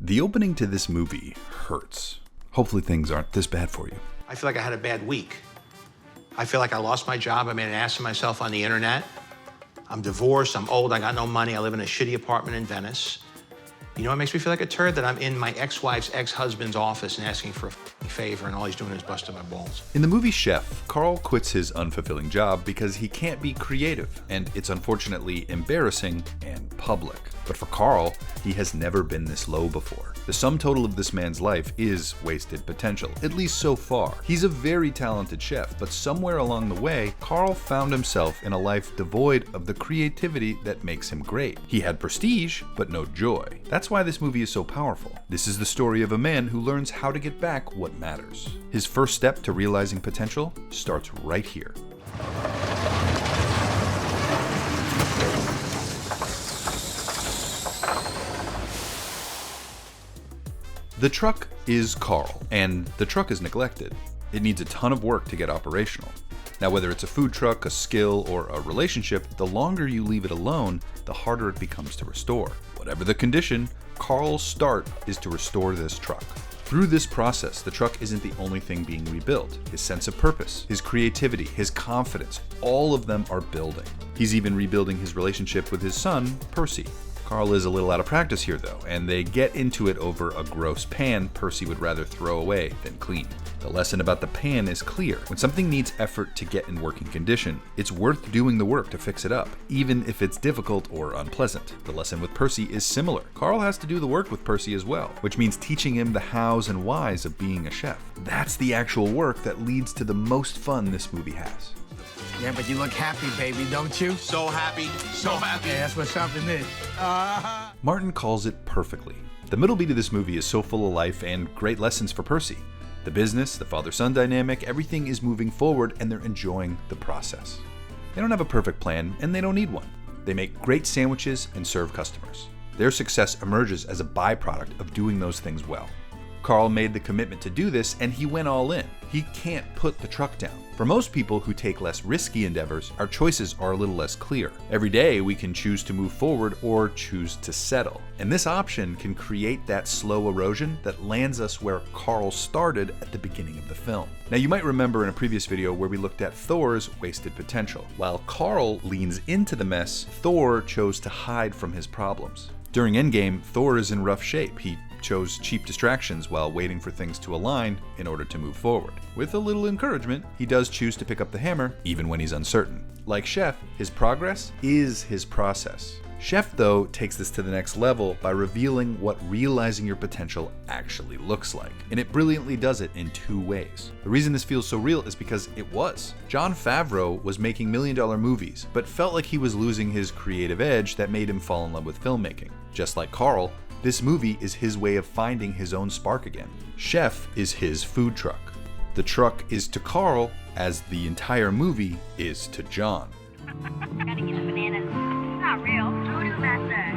The opening to this movie hurts. Hopefully things aren't this bad for you. I feel like I had a bad week. I feel like I lost my job. I made an ass of myself on the internet. I'm divorced, I'm old, I got no money, I live in a shitty apartment in Venice. You know what makes me feel like a turd? That I'm in my ex-wife's ex-husband's office and asking for a favor, and all he's doing is busting my balls. In the movie Chef, Carl quits his unfulfilling job because he can't be creative, and it's unfortunately embarrassing and public. But for Carl, he has never been this low before. The sum total of this man's life is wasted potential, at least so far. He's a very talented chef, but somewhere along the way, Carl found himself in a life devoid of the creativity that makes him great. He had prestige, but no joy. That's why this movie is so powerful. This is the story of a man who learns how to get back what matters. His first step to realizing potential starts right here. The truck is Carl, and the truck is neglected. It needs a ton of work to get operational. Now, whether it's a food truck, a skill, or a relationship, the longer you leave it alone, the harder it becomes to restore. Whatever the condition, Carl's start is to restore this truck. Through this process, the truck isn't the only thing being rebuilt. His sense of purpose, his creativity, his confidence, all of them are building. He's even rebuilding his relationship with his son, Percy. Carl is a little out of practice here though, and they get into it over a gross pan Percy would rather throw away than clean. The lesson about the pan is clear. When something needs effort to get in working condition, it's worth doing the work to fix it up, even if it's difficult or unpleasant. The lesson with Percy is similar. Carl has to do the work with Percy as well, which means teaching him the hows and whys of being a chef. That's the actual work that leads to the most fun this movie has. Yeah, but you look happy, baby, don't you? So happy, so happy. Yeah, that's what something is. Martin calls it perfectly. The middle beat of this movie is so full of life and great lessons for Percy. The business, the father-son dynamic, everything is moving forward and they're enjoying the process. They don't have a perfect plan and they don't need one. They make great sandwiches and serve customers. Their success emerges as a byproduct of doing those things well. Carl made the commitment to do this and he went all in. He can't put the truck down. For most people who take less risky endeavors, our choices are a little less clear. Every day we can choose to move forward or choose to settle. And this option can create that slow erosion that lands us where Carl started at the beginning of the film. Now you might remember in a previous video where we looked at Thor's wasted potential. While Carl leans into the mess, Thor chose to hide from his problems. During Endgame, Thor is in rough shape. He chose cheap distractions while waiting for things to align in order to move forward. With a little encouragement, he does choose to pick up the hammer even when he's uncertain. Like Chef, his progress is his process. Chef, though, takes this to the next level by revealing what realizing your potential actually looks like. And it brilliantly does it in two ways. The reason this feels so real is because it was. Jon Favreau was making million-dollar movies, but felt like he was losing his creative edge that made him fall in love with filmmaking. Just like Carl, this movie is his way of finding his own spark again. Chef is his food truck. The truck is to Carl as the entire movie is to John. Gotta get the bananas. It's not real. What is that thing?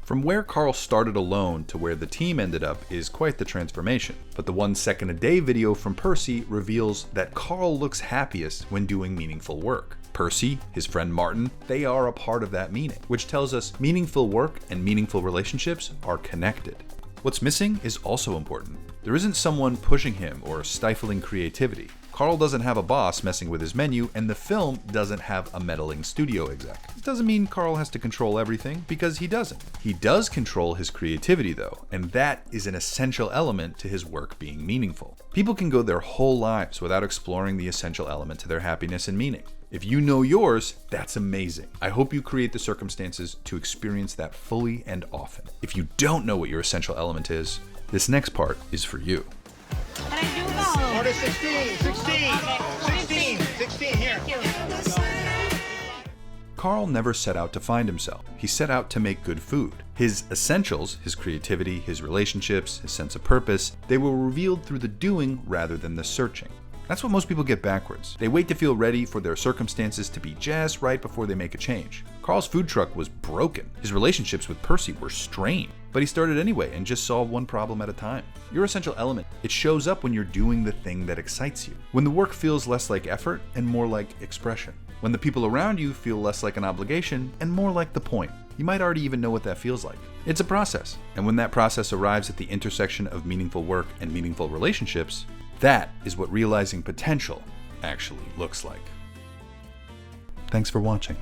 From where Carl started alone to where the team ended up is quite the transformation. But the 1 second a day video from Percy reveals that Carl looks happiest when doing meaningful work. Percy, his friend Martin, they are a part of that meaning, which tells us meaningful work and meaningful relationships are connected. What's missing is also important. There isn't someone pushing him or stifling creativity. Carl doesn't have a boss messing with his menu, and the film doesn't have a meddling studio exec. It doesn't mean Carl has to control everything, because he doesn't. He does control his creativity though, and that is an essential element to his work being meaningful. People can go their whole lives without exploring the essential element to their happiness and meaning. If you know yours, that's amazing. I hope you create the circumstances to experience that fully and often. If you don't know what your essential element is, this next part is for you. But I do know. Order 16, 16 here. Carl never set out to find himself. He set out to make good food. His essentials, his creativity, his relationships, his sense of purpose, they were revealed through the doing rather than the searching. That's what most people get backwards. They wait to feel ready for their circumstances to be just right before they make a change. Carl's food truck was broken. His relationships with Percy were strained. But he started anyway and just solved one problem at a time. Your essential element, it shows up when you're doing the thing that excites you. When the work feels less like effort and more like expression. when the people around you feel less like an obligation and more like the point. You might already even know what that feels like. It's a process, and when that process arrives at the intersection of meaningful work and meaningful relationships, that is what realizing potential actually looks like. Thanks for watching.